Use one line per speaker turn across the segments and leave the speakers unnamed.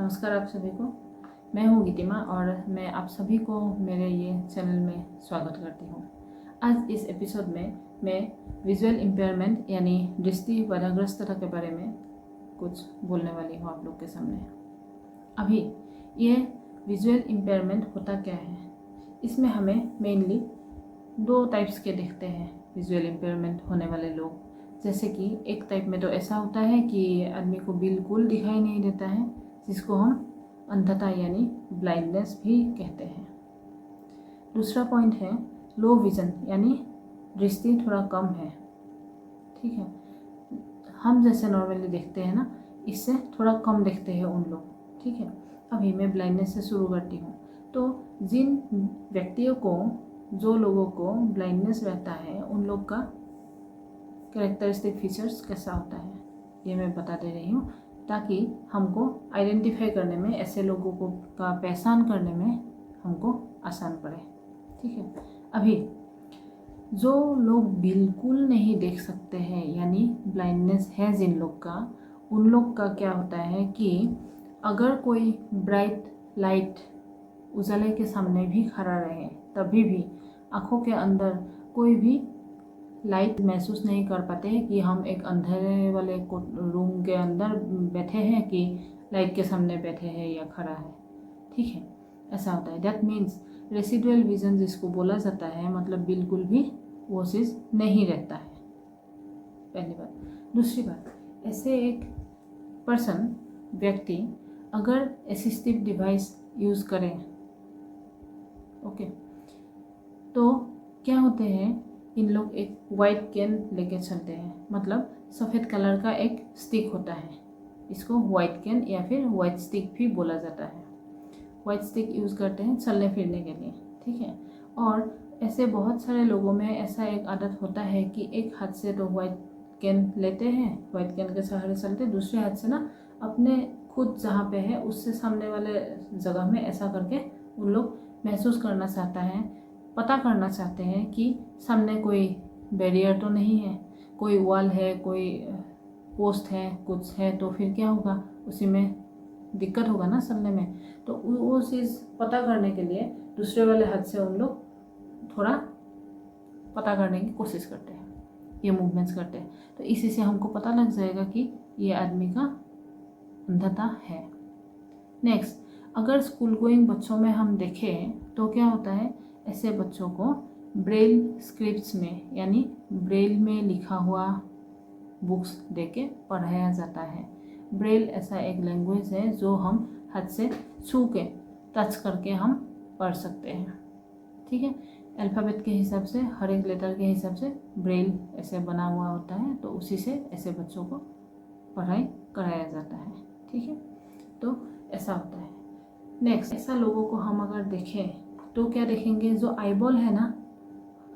नमस्कार आप सभी को। मैं हूँ गीतिमा और मैं आप सभी को मेरे ये चैनल में स्वागत करती हूँ। आज इस एपिसोड में मैं विजुअल इम्पेयरमेंट यानी दृष्टि बाधाग्रस्तता के बारे में कुछ बोलने वाली हूँ आप लोग के सामने। अभी ये विजुअल इम्पेयरमेंट होता क्या है, इसमें हमें मेनली दो टाइप्स के दिखते हैं विजुअल इम्पेयरमेंट होने वाले लोग। जैसे कि एक टाइप में तो ऐसा होता है कि आदमी को बिल्कुल दिखाई नहीं देता है, जिसको हम अंधता यानी ब्लाइंडनेस भी कहते हैं। दूसरा पॉइंट है लो विजन यानी दृष्टि थोड़ा कम है। ठीक है, हम जैसे नॉर्मली देखते हैं ना, इससे थोड़ा कम देखते हैं उन लोग। ठीक है, अभी मैं ब्लाइंडनेस से शुरू करती हूँ। तो जिन व्यक्तियों को, जो लोगों को ब्लाइंडनेस रहता है, उन लोग का कैरेक्टरिस्टिक फीचर्स कैसा होता है ये मैं बता दे रही हूँ, ताकि हमको आइडेंटिफाई करने में, ऐसे लोगों को का पहचान करने में हमको आसान पड़े। ठीक है, अभी जो लोग बिल्कुल नहीं देख सकते हैं यानी ब्लाइंडनेस है जिन लोग का, उन लोग का क्या होता है कि अगर कोई ब्राइट लाइट उजाले के सामने भी खड़ा रहे, तभी भी आँखों के अंदर कोई भी लाइट महसूस नहीं कर पाते हैं कि हम एक अंधेरे वाले रूम के अंदर बैठे हैं कि लाइट के सामने बैठे हैं या खड़ा है। ठीक है, ऐसा होता है। दैट मीन्स रेसिडुअल विजन जिसको बोला जाता है, मतलब बिल्कुल भी वो चीज़ नहीं रहता है, पहली बात। दूसरी बात, ऐसे एक पर्सन, व्यक्ति अगर असिस्टिव डिवाइस यूज़ करें, ओके, तो क्या होते हैं, इन लोग एक वाइट कैन लेके चलते हैं, मतलब सफ़ेद कलर का एक स्टिक होता है, इसको वाइट कैन या फिर वाइट स्टिक भी बोला जाता है। वाइट स्टिक यूज़ करते हैं चलने फिरने के लिए। ठीक है, और ऐसे बहुत सारे लोगों में ऐसा एक आदत होता है कि एक हाथ से तो वाइट कैन लेते हैं, वाइट कैन के सहारे चलते, दूसरे हाथ से ना अपने खुद जहाँ पे है उससे सामने वाले जगह में ऐसा करके उन लोग महसूस करना चाहता है, पता करना चाहते हैं कि सामने कोई बैरियर तो नहीं है, कोई वॉल है, कोई पोस्ट है, कुछ है, तो फिर क्या होगा, उसी में दिक्कत होगा ना चलने में। तो वो चीज़ पता करने के लिए दूसरे वाले हाथ से उन लोग थोड़ा पता करने की कोशिश करते हैं, ये मूवमेंट्स करते हैं। तो इसी से हमको पता लग जाएगा कि ये आदमी का अंधता है। नेक्स्ट, अगर स्कूल गोइंग बच्चों में हम देखें तो क्या होता है, ऐसे बच्चों को ब्रेल स्क्रिप्ट्स में यानी ब्रेल में लिखा हुआ बुक्स देके पढ़ाया जाता है। ब्रेल ऐसा एक लैंग्वेज है जो हम हाथ से छू के, टच करके हम पढ़ सकते हैं। ठीक है, अल्फ़ाबेट के हिसाब से, हर एक लेटर के हिसाब से ब्रेल ऐसे बना हुआ होता है, तो उसी से ऐसे बच्चों को पढ़ाई कराया जाता है। ठीक है, तो ऐसा होता है। नेक्स्ट, ऐसा लोगों को हम अगर देखें तो क्या देखेंगे, जो आईबॉल है ना,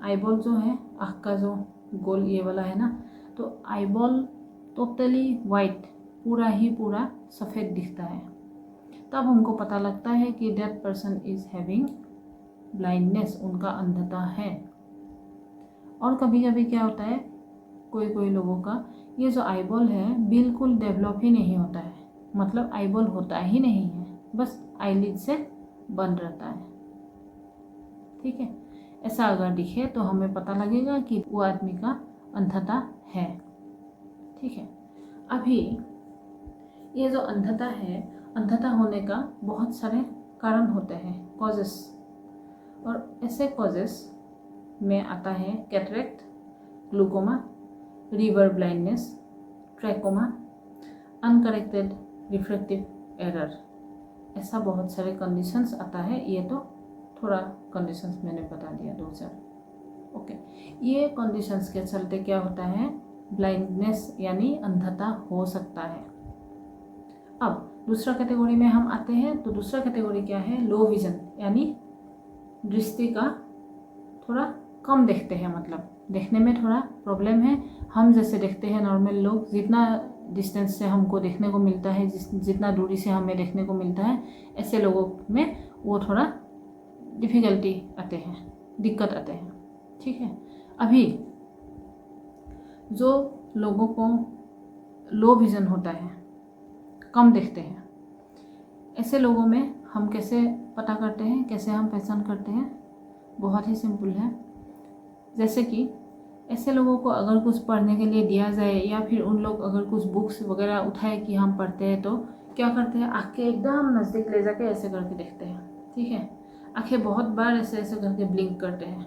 आईबॉल जो है आँख का जो गोल ये वाला है ना, तो आईबॉल टोटली वाइट, पूरा ही पूरा सफ़ेद दिखता है। तब हमको पता लगता है कि that person is having blindness, उनका अंधता है। और कभी कभी क्या होता है, कोई कोई लोगों का ये जो आईबॉल है बिल्कुल डेवलप ही नहीं होता है, मतलब आईबॉल होता ही नहीं है, बस आईलिड से बंद रहता है। ठीक है, ऐसा अगर दिखे तो हमें पता लगेगा कि वो आदमी का अंधता है। ठीक है, अभी ये जो अंधता है, अंधता होने का बहुत सारे कारण होते हैं, कॉजेस, और ऐसे कॉजेस में आता है cataract, glaucoma, river blindness, trachoma, uncorrected refractive error, ऐसा बहुत सारे कंडीशंस आता है। ये तो थोड़ा कंडीशंस मैंने बता दिया, 2-4। ओके, ये कंडीशंस के चलते क्या होता है, ब्लाइंडनेस यानी अंधता हो सकता है। अब दूसरा कैटेगरी में हम आते हैं, तो दूसरा कैटेगरी क्या है, लो विजन यानी दृष्टि का थोड़ा कम देखते हैं, मतलब देखने में थोड़ा प्रॉब्लम है। हम जैसे देखते हैं नॉर्मल लोग, जितना डिस्टेंस से हमको देखने को मिलता है, जितना दूरी से हमें देखने को मिलता है, ऐसे लोगों में वो थोड़ा डिफ़िकल्टी आते हैं, दिक्कत आते हैं। ठीक है, अभी जो लोगों को लो विज़न होता है, कम देखते हैं, ऐसे लोगों में हम कैसे पता करते हैं, कैसे हम पहचान करते हैं? बहुत ही सिंपल है। जैसे कि ऐसे लोगों को अगर कुछ पढ़ने के लिए दिया जाए या फिर उन लोग अगर कुछ बुक्स वगैरह उठाए कि हम पढ़ते हैं, तो क्या करते हैं, आँखें एकदम नज़दीक ले जाके ऐसे करके देखते हैं। ठीक है, आँखें बहुत बार ऐसे ऐसे करके ब्लिंक करते हैं।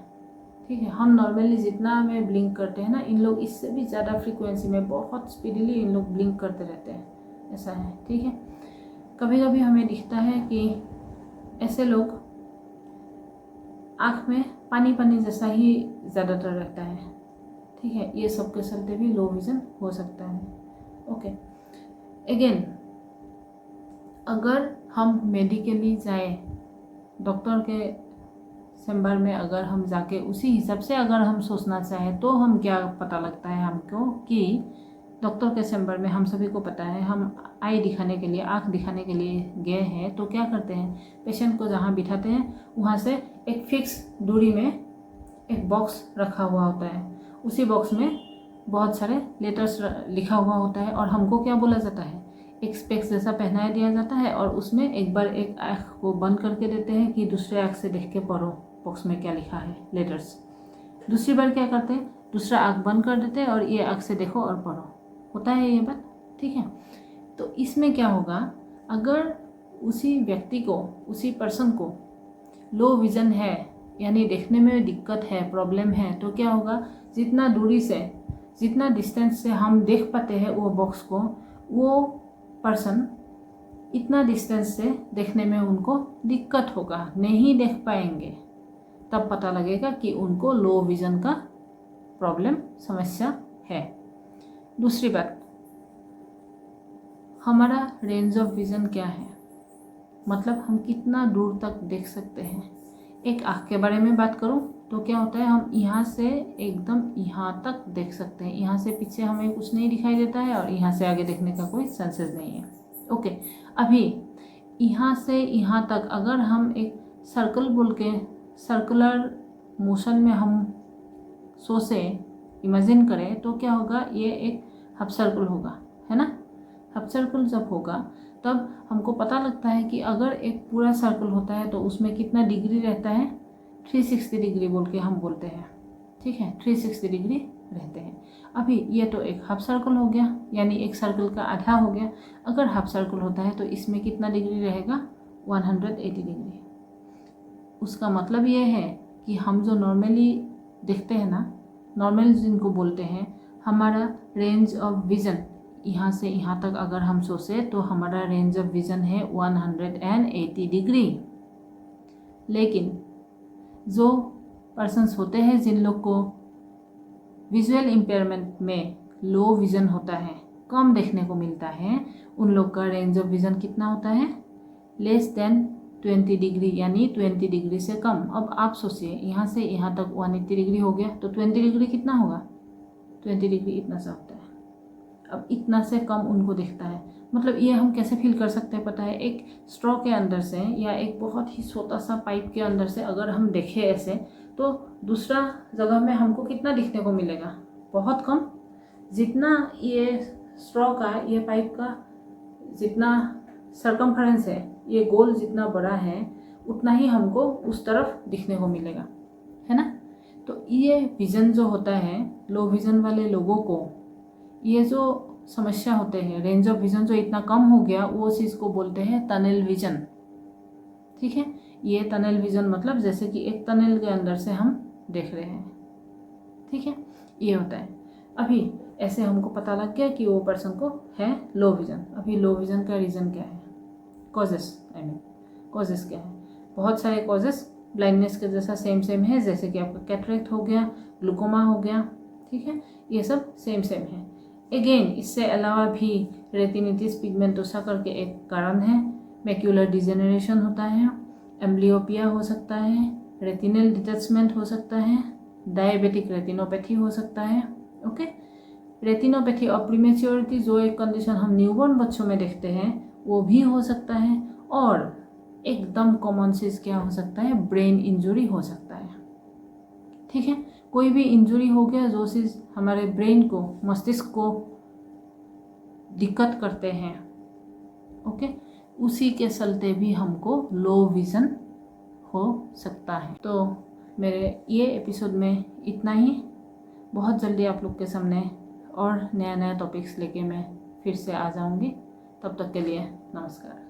ठीक है, हम नॉर्मली जितना हमें ब्लिंक करते हैं ना, इन लोग इससे भी ज़्यादा फ्रीक्वेंसी में बहुत स्पीडीली इन लोग ब्लिंक करते रहते हैं। ऐसा है। ठीक है, कभी कभी हमें दिखता है कि ऐसे लोग आँख में पानी पानी जैसा ही ज़्यादातर रहता है। ठीक है, ये सब के चलते भी लो विज़न हो सकता है। ओके, अगेन अगर हम मेडिकली जाए, डॉक्टर के चैम्बर में अगर हम जाके उसी हिसाब से अगर हम सोचना चाहें, तो हम क्या पता लगता है हमको कि डॉक्टर के चैम्बर में हम सभी को पता है, हम आई दिखाने के लिए, आँख दिखाने के लिए गए हैं, तो क्या करते हैं, पेशेंट को जहाँ बिठाते हैं वहाँ से एक फिक्स दूरी में एक बॉक्स रखा हुआ होता है। उसी बॉक्स में बहुत सारे लेटर्स लिखा हुआ होता है और हमको क्या बोला जाता है, एक स्पेक्स जैसा पहनाया दिया जाता है और उसमें एक बार एक आँख को बंद करके देते हैं कि दूसरे आँख से देख के पढ़ो बॉक्स में क्या लिखा है, लेटर्स। दूसरी बार क्या करते हैं, दूसरा आँख बंद कर देते हैं और ये आँख से देखो और पढ़ो। होता है ये बात। ठीक है, तो इसमें क्या होगा, अगर उसी व्यक्ति को, उसी पर्सन को लो विज़न है, यानी देखने में दिक्कत है, प्रॉब्लम है, तो क्या होगा, जितना दूरी से, जितना डिस्टेंस से हम देख पाते हैं वो बॉक्स को, वो पर्सन इतना डिस्टेंस से देखने में उनको दिक्कत होगा, नहीं देख पाएंगे। तब पता लगेगा कि उनको लो विज़न का प्रॉब्लम, समस्या है। दूसरी बात, हमारा रेंज ऑफ विज़न क्या है, मतलब हम कितना दूर तक देख सकते हैं। एक आँख के बारे में बात करूं तो क्या होता है, हम यहाँ से एकदम यहाँ तक देख सकते हैं, यहाँ से पीछे हमें कुछ नहीं दिखाई देता है और यहाँ से आगे देखने का कोई चांसेस नहीं है। ओके, अभी यहाँ से यहाँ तक अगर हम एक सर्कल बोल के सर्कुलर मोशन में हम सोचे, इमेजिन करें, तो क्या होगा, ये एक हाफ सर्कल होगा, है ना। हाफ सर्कल जब होगा तब हमको पता लगता है कि अगर एक पूरा सर्कल होता है तो उसमें कितना डिग्री रहता है, 360 डिग्री बोल के हम बोलते हैं। ठीक है, 360 डिग्री रहते हैं। अभी ये तो एक हाफ सर्कल हो गया, यानी एक सर्कल का आधा हो गया। अगर हाफ सर्कल होता है तो इसमें कितना डिग्री रहेगा, 180 डिग्री। उसका मतलब ये है कि हम जो नॉर्मली देखते हैं ना, नॉर्मल जिनको बोलते हैं, हमारा रेंज ऑफ विज़न यहाँ से यहाँ तक अगर हम सोचे तो हमारा रेंज ऑफ विज़न है 180 डिग्री। लेकिन जो पर्सन्स होते हैं जिन लोग को विजुअल इम्पेयरमेंट में लो विज़न होता है, कम देखने को मिलता है, उन लोग का रेंज ऑफ विज़न कितना होता है, लेस देन 20 डिग्री, यानी 20 डिग्री से कम। अब आप सोचिए, यहाँ से यहाँ तक 180 डिग्री हो गया, तो 20 डिग्री कितना होगा, 20 डिग्री इतना सा होता है। अब इतना से कम उनको दिखता है, मतलब ये हम कैसे फील कर सकते हैं पता है, एक स्ट्रॉ के अंदर से या एक बहुत ही छोटा सा पाइप के अंदर से अगर हम देखें ऐसे, तो दूसरा जगह में हमको कितना दिखने को मिलेगा, बहुत कम। जितना ये स्ट्रॉ का, ये पाइप का जितना सर्कमफरेंस है, ये गोल जितना बड़ा है, उतना ही हमको उस तरफ दिखने को मिलेगा, है ना। तो ये विज़न जो होता है, लो विज़न वाले लोगों को ये जो समस्या होते हैं, रेंज ऑफ विज़न जो इतना कम हो गया, वो चीज़ को बोलते हैं टनल विज़न। ठीक है, ये टनल विज़न मतलब जैसे कि एक टनल के अंदर से हम देख रहे हैं। ठीक है, ये होता है। अभी ऐसे हमको पता लग गया कि वो पर्सन को है लो विज़न। अभी लो विज़न का रीज़न क्या है, कॉजेस, कॉजेस क्या है, बहुत सारे कॉजेस ब्लाइंडनेस के जैसा सेम है, जैसे कि आपका कैटरेक्ट हो गया, ग्लूकोमा हो गया। ठीक है, ये सब सेम है। अगेन इससे अलावा भी रेटिनिटिस पिगमेंटोसा करके एक कारण है, मैक्यूलर डिजेनरेशन होता है, एम्ब्लियोपिया हो सकता है, रेटिनल डिटैचमेंट हो सकता है, डायबिटिक रेटिनोपैथी हो सकता है। ओके, रेटिनोपैथी और प्रीमेच्योरिटी जो एक कंडीशन हम न्यूबॉर्न बच्चों में देखते हैं, वो भी हो सकता है। और एकदम कॉमन चीज़ क्या हो सकता है, ब्रेन इंजुरी हो सकता है। ठीक है, कोई भी इंजुरी हो गया जो चीज़ हमारे ब्रेन को, मस्तिष्क को दिक्कत करते हैं। ओके, उसी के चलते भी हमको लो विज़न हो सकता है। तो मेरे ये एपिसोड में इतना ही। बहुत जल्दी आप लोग के सामने और नया नया टॉपिक्स लेके मैं फिर से आ जाऊंगी। तब तक के लिए नमस्कार।